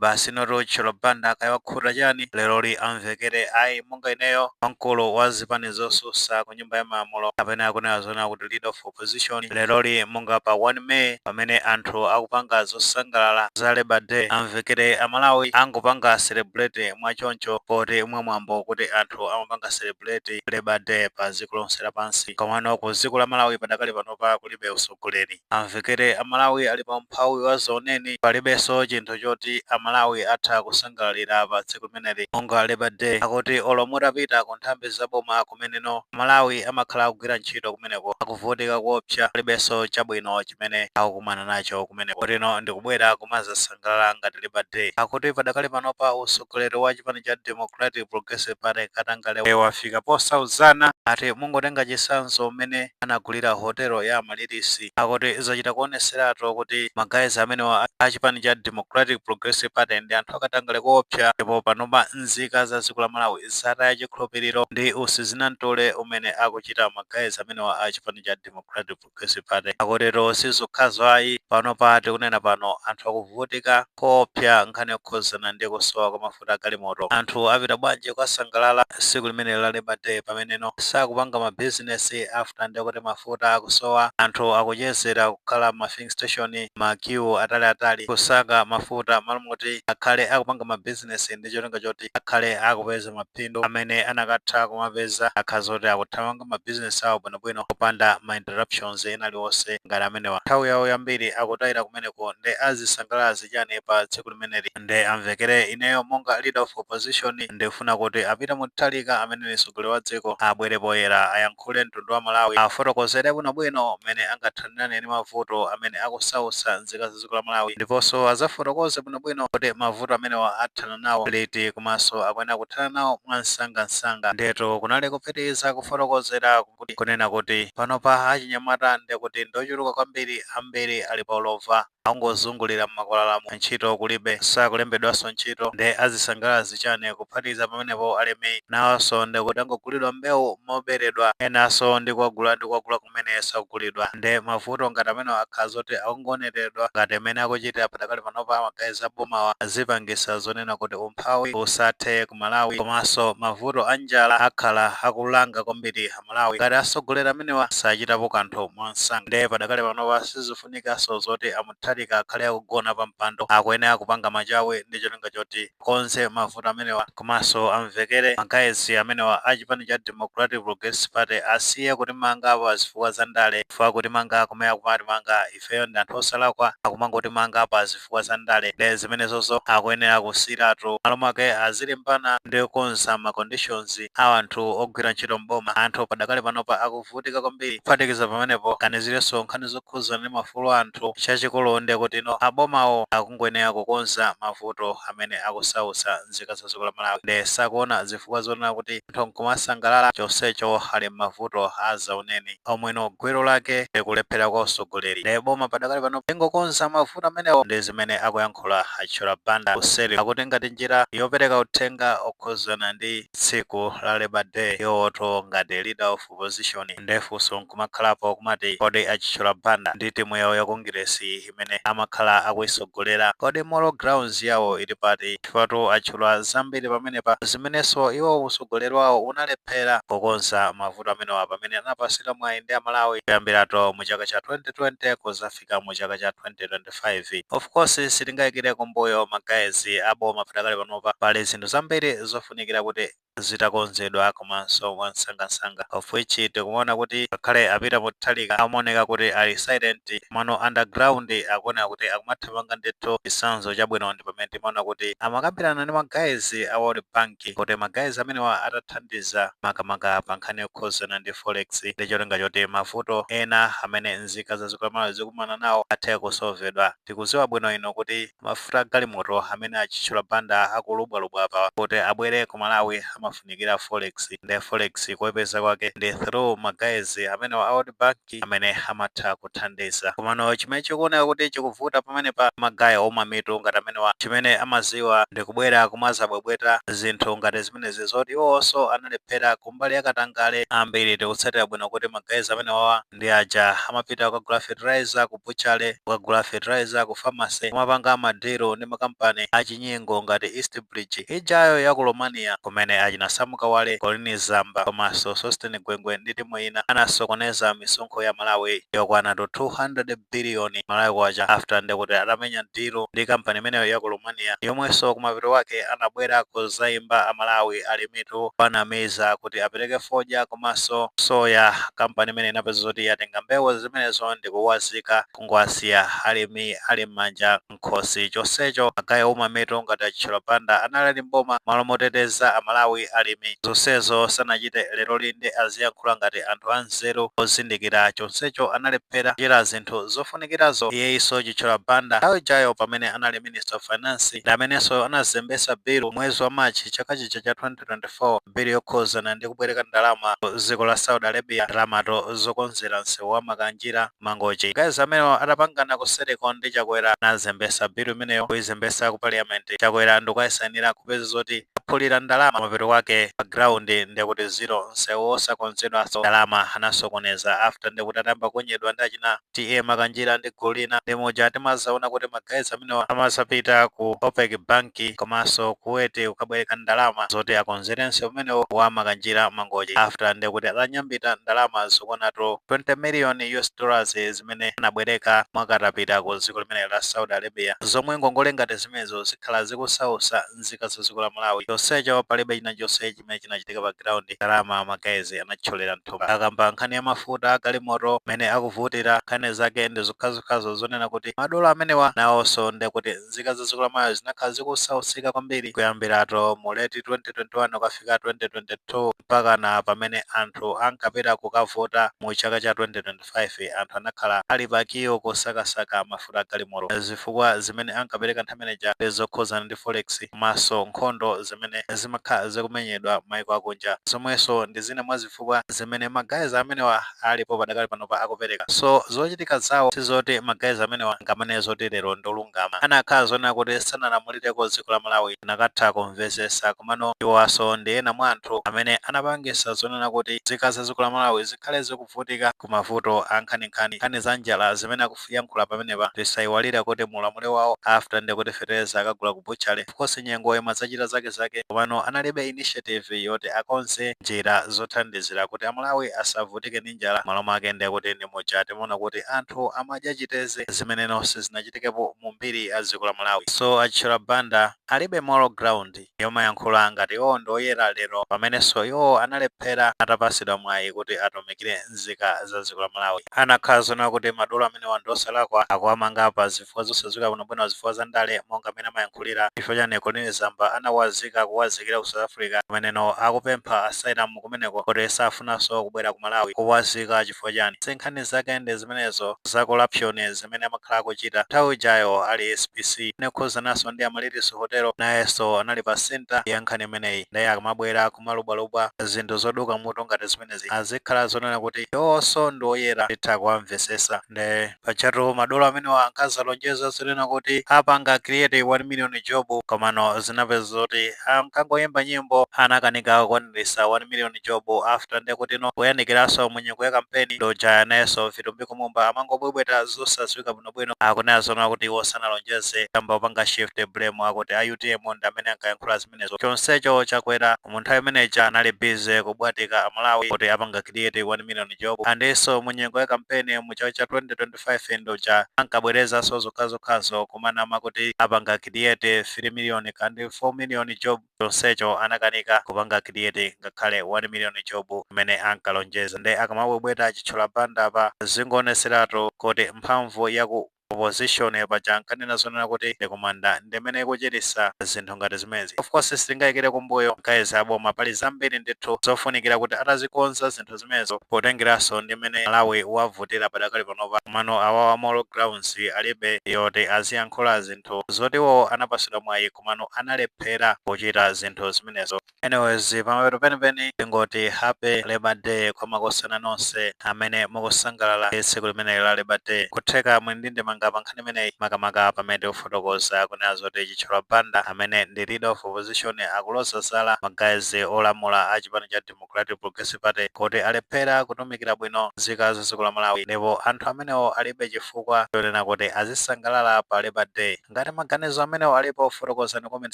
basi noto chilobanda kaya wakhuta chani leroli amvekere ayi monga ineyo wamkulu wa zipani zosusa ku nyumba ya malamulo kapena akunena zona kuti leader of opposition leroli monga pa 1 May pamene anthu akupanga zosangalala za Labor Day amvekere amalawi angopanga celebrate mwachoncho poti mwamwambo kuti anthu amapanga celebrate Labor Day pa dziko lonse lapansi komano ku dziko la Malawi padakali panopa kulibe usogoleri amvekere amalawi ali pa mphawi wa zoneni palibenso chinthu choti amalawi atha kusangalalira pa tsiku limeneli monga Labor Day akuti olo mutapita ku nthambi zaboma kumeneno amalawi amakhala akugwira ntchito kumeneko akuvutika kuopsa palibenso chabwino chimene akukumana nacho kumeneko kotino ndikubwera kumazasangalala ngati Labor Day akuti padakali panopa usogoleri wa chipani cha Democratic Progressive Party Katangale wafika posauzana ati mungotenga chisanzo mmene anagulira hotelo ya Malirisi akuti zachita kuoneseratu kuti magayizi amene a chipani cha Democratic Progressive Party ndi anthu akatangale kuopsa ndipo panopa nzika za dziko la Malawi zataya chikhulupiriro ndi usizinamtole umene akuchita magayizi amene a chipani cha Democratic Progressive Party akutero sizokhazo ayi panopa tikunena pano anthu akuvutika kuopsa nkhani yokhuzana ndi kusowa kwa mafuta agalimoto anthu apita bwanji kukasangalala tsiku limene la Labor Day pameneno sakupanga mabizinesi after ndikuti mafuta akusowa anthu akuchezera kukhala ma filling station makiwu ataliatali kusaka mafuta malumuti akhale akupanga mabizinesi ndi cholinga choti akhale akupeza mapindu amene anakatha kumapeza akhazoti akuthamanga mabizinesi awo bwinobwino kupanda ma interruptions ena aliwonse ngati amenewa nthawi yawo yambiri akutayira kumeneko ndi azisangalala zichani pa tsiku limeneli ndi amvekere ineyo monga leader of opposition ndifuna kuti apita mutalika amene mtsogoleri wa dziko abwere poyera ayankhule mtundu wa Malawi afotokozere bwinobwino mmene angathanirane ndi mavuto amene akusausa nzika za dziko la Malawi ndiponso azafotokoze bwinobwino kuti mavuto amenewa athana nawo liti komanso akuyenera kuthana nawo mwansangansanga ndeto kunali kupitiriza kufotokozera kuti kunena kuti panopa achinyamata ndikuti ndochuluka kwambiri ambiri ali pa ulova angozungulira m'makwalalamu ntchito kulibe sakulembedwanso ntchito ndi azisangalala zichani kuphatikiza pamenepo alimi nawonso ndikuti angogulidwa mbewu moberedwa enanso ndikuwagula kumene sakugulidwa ndi mavuto ngati amene akhala zoti akungoneteredwa ngati amene akuchitira padakali panopa magayizi abomawa azipangisa zonena kuti umphawi usathe ku Malawi komanso mavuto a njala akhala akulanga kwambiri Malawi ngati atsogoleri amenewa sachitapo kanthu mwansanga ndi padakali panopa sizifunikanso zoti amuthalika akhale akugona pa mpando akuyenera kupanga machawi ndi cholinga choti konse mavuto amenewa komanso amvekere magayizi amenewa a chipani cha Democratic Progressive Party asiye kuti manga apa zifukwa za ndale chifukwa kuti manga kumene kumati manga ifeyo ndi anthu osalakwa akumangoti manga apa zifukwa za ndale ndi zimenezonso akuyenera kusiratu malo mwake azilimbana ndi konza ma conditions a anthu ogwira ntchito mboma anthu padakali panopa akuvutika kwambiri kuphatikiza pamenepo kanizirenso nkhani zokhuzana ndi mafulu anthu chachikulu ndi kuti ino abomawo akungoyenera kukonza mavuto amene akusausa nzika za dziko la Malawi ndi sakuona zifukwa zonena kuti anthu nkumasangalala chonsecho ali m'mavuto azauneni omweno gwero lake likulephera kwa usogoleri ndi boma padakali pano ingokonza mavuto amenewo ndi zimene akuyankhula achula banda kuseri akuti ngati njira yopereka uthenga okhuzana ndi tsiku la Labor Day yoto ngati leader of opposition ndefunso nkumakhalapo kumati kodi achula banda ndi timu yawo ya Congress imene amakhala akuisogolera kodi moral grounds yawo ili pati chifukwa achula zambiri pamenepa zimenenso iwo usogoleri wawo unalephera kukonza mavuto amenewa pamene anapasira mwayi ndi Amalawi kuyambirato mu chaka cha 2020 kuzafika mu chaka cha 2025 of course sitingayikire kumbuyo magayizi aboma padakali panopa pali zinthu zambiri zofunikira kuti zitakonzedwa komanso mwansangansanga of which tikuona kuti ngakhale apita muthalika amaoneka kuti ali silent mano underground akuoneka kuti akumathamanga ndithu chisanzo chabwino ndi pamene timaona kuti amakambirana ndi magayizi a World Bank kuti magayizi amenewa atathandiza makamaka pa nkhani yokhuzana ndi forex ndi cholinga choti mavuto ena amene nzika za dziko la Malawi zikumana nawo athe kusolvedwa tikudziwa bwino ino kuti mafuta agalimoto amene achitchula banda akulubwalubwa pa kuti abwere ku Malawi amafunikira forex ndi forex kuipeza kwake ndi through magazi amene wa World Bank amene amatha kuthandiza. Komano chimene chikuoneka kuti chikuvuta pamene pa magayi omwe mitu ngati amene wa chimene amaziwa ndi kubwera kumazabwebweta zinthu ngati zimenezi zoti iwonso analephera kumbali yakatangale ambiri tikutsatira bwino kuti magazi amene wawa ndi aja amapita kukagula fertilizer ku butchery, kukagula fertilizer ku pharmacy, kumapanga madiro ndi makampani achinyengo ngati East Bridge ijayo ya ku Romania kumene achina Samuka Wale, Colin Zamba komanso Sostene Gwengwe ndi timu ina anasokoneza misonkho ya Malawi yokwana to 200 biliyoni Malawi kwacha after ndekuti atamenya diro ndi kampani imeneyo ya ku Romania yomwenso kumapeto wake anabwera kuzayimba amalawi ali mitu panamiza kuti apereke fodya komanso soya. Kampani imene inapeza zoti yatenga mbewu zimenezo ndi kuwazika kungwasiya alimi ali m'manja nkhosi. Chonsecho magayi omwe mitu ngati achitchula banda anali mboma malo moteteza amalawi alimi. Zonsezo sanachite lero linde aziyankhula ngati anthu anzeru ozindikira. Chonsecho analephera kuchita zinthu zofunikirazo iyeyinso chitchula banda nthawi ijayo pamene anali Minister of Finance ndi amenenso anazembesa bill mwezi wa Machi chaka chija cha 2024, bill yokhuzana ndi kubwereka ndalama dziko la Saudi Arabia, ndalamato zokonzera msewu wa Makanjira Mangochi. Magazi amenewo atapangana ku Sericon ndi Chakwera anazembesa bill imeneyo kuyizembesa ku Parliament. Chakwera ndikuyisainira kupeza zoti aphulira ndalama mapeto wake pa ground ndikuti zero msewu osakonzedwanso ndalama anasokoneza after ndikuti atamba kunyedwa ndi achina TA Makanjira ndi Golina ndi moja timazaona kuti magazi amenewa amazapita ku OPEC Bank komanso kuwete ukabwereka ndalama zoti akonzerense umenewo wa Makanjira Mangochi after ndikuti atanyambita ndalama zokonato 20 million US dollars zimene anabwereka mwakatapita ku dziko limene la Saudi Arabia, zomwe ngongole ngati zimenezo zikhala zikusausa nzika za dziko la Malawi. Chonsecho palibe china chonse chimene chinachitika pa ground. Ndalama magazi anatcholera mthumba akamba nkhani ya mafuta galimoto mene akuvutira nkhani zake ndi zokhazokhazo zonena kuti madola amenewa nawonso ndikuti nzika za dziko la Malawi zinakhala zikusausika kwambiri kuyambirato mu late 2021 ukafika 2022 mpaka na pamene anthu ankapita kukavota mu chaka cha 2025 anthu anakhala ali pakiyo kusakasaka mafuta galimoto zifukwa zimene ankapereka nthawi imeneja ndi zokhuzana ndi forex komanso nkhondo zimene zimakhala zikumenyedwa maiko akunja, zomwenso ndi zina mwa zifukwa zimene magazi amenewa alipo padakali panopa akupereka. So zochitika zawo sizoti magazi amenewa ngamane zoti lero ndolungama anakhala zonena kuti sanalamulireko dziko la Malawi nakatha kumvesesa komano iwaso ndi ena mwa anthu amene anapangisa zonena kuti nzika za dziko la Malawi zikhale zikuvutika ku mavuto a nkhani za njala zimene akuyankhula pamenepa tisayiwalira kuti mulamuliro wawo after ndikuti fertilizer akagula ku butchery kosi nyengo imadzachita zake komano analibe initiative yoti akonze njira zothandizira kuti amalawi asavutike ndi njala malo make ndikuti ndi moja timaona kuti anthu amadya chiteze zimene nonse zinachitikepo mu mbiri ya dziko la Malawi. So achitchula banda alibe moral ground yomayankhula ngati iwo ndoyera lero pamenenso iwo analephera atapasidwa mwayi kuti atumikire nzika za dziko la Malawi. Anakhala zonena kuti madola amene wandosalakwa akuwamanga pa zifukwa zosadziwika bwinobwino zifukwa za ndale monga amene amayankhulira chifukwa chani Colin Zamba anawazika kuwazikira ku South Africa kumeneno akupempha asylum kumeneko kuti safunanso kubwera ku Malawi kuwazika chifukwa chani nkhani zake ndi zimenezo za corruption zimene amakhala akuchita. Nthawi ijayo ali SPC nekhuzananso ndi Amaliriso Hotel nayenso anali pa center ya nkhani imeneyi ndaye akamabwera kumalubwalubwa zinthu zoduka mutu ngati zimenezi azikhala zonena kuti yonso ndi oyera titha kuwamvesesa ndi pachatu madola amenewa ankazalonjeza zonena kuti apanga create 1 million job komano zinapeza zoti ankangoyimba nyimbo anakanika kukwanirisa 1 million job after ndekuti no kuyanikiranso munyengo ya kampeni doja nayenso Vitumbiko Mumba amangobwebweta zosadziwika bwinobwino akunena zonena kuti iwo sanalonjeze kamba upanga shift blame akuti a UTM ndi amene ankayankhula zimenezo. Chonsecho Chakwera mu nthawi imeneja anali busy kubwatika amalawi kuti apanga create 1 million job andiso munyengo ya kampeni mu chaka cha 2025 ndoja ankabwerezanso zokhazokhazo kumanama kuti apanga create 3 million kandi 4 million job. Chonsecho anakanika kupanga create ngakhale 1 million job imene ankalonjeza ndi akamabwebweta achitchula banda pa zingoonetseratu kuti mphamvu yaku opposition paja nkanena zonena kuti ndikumanda ndimene ikuchitisa zinthu ngati zimezi. Of course sitingayikire kumbuyo guys aboma pali zambiri ndithu zofunikira kuti atazikonza zinthu zimenezo potengeranso ndimene Malawi wavutira padakali panopa mano awawa moral grounds alibe yoti aziyankhula zinthu zotiwo anapasidwa mwayi kumano analephera kuchita zinthu zimenezo. Anyways pamapeto penipeni tingoti happy Labor Day kwa makosana nonse amene mukusangalala tsiku limene la Labor Day. Kutheka mwindinde mangapa nkhani imeneyi makamaka pamene tikufotokoza kunena zoti Chitchula Banda amene ndi leader of opposition akuloza zala magazi olamula a chipani cha Democratic Progressive Party kuti alephera kutumikira bwino nzika za dziko la Malawi, ndipo anthu amenewo alibe chifukwa chonena kuti azisangalala pa Labor Day. Ngati maganizo amenewo alipo fotokoza ni comment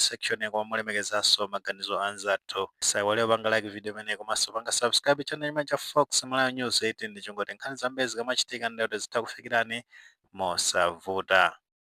section koma mulemekezanso maganizo anzathu. Musaiwale kupanga like video imeneyi komanso panga subscribe channel imene cha Fox Malawi News 18 ndi chingoti nkhani zambiri zikamachitika ndi zitha kufikirani mosavuta.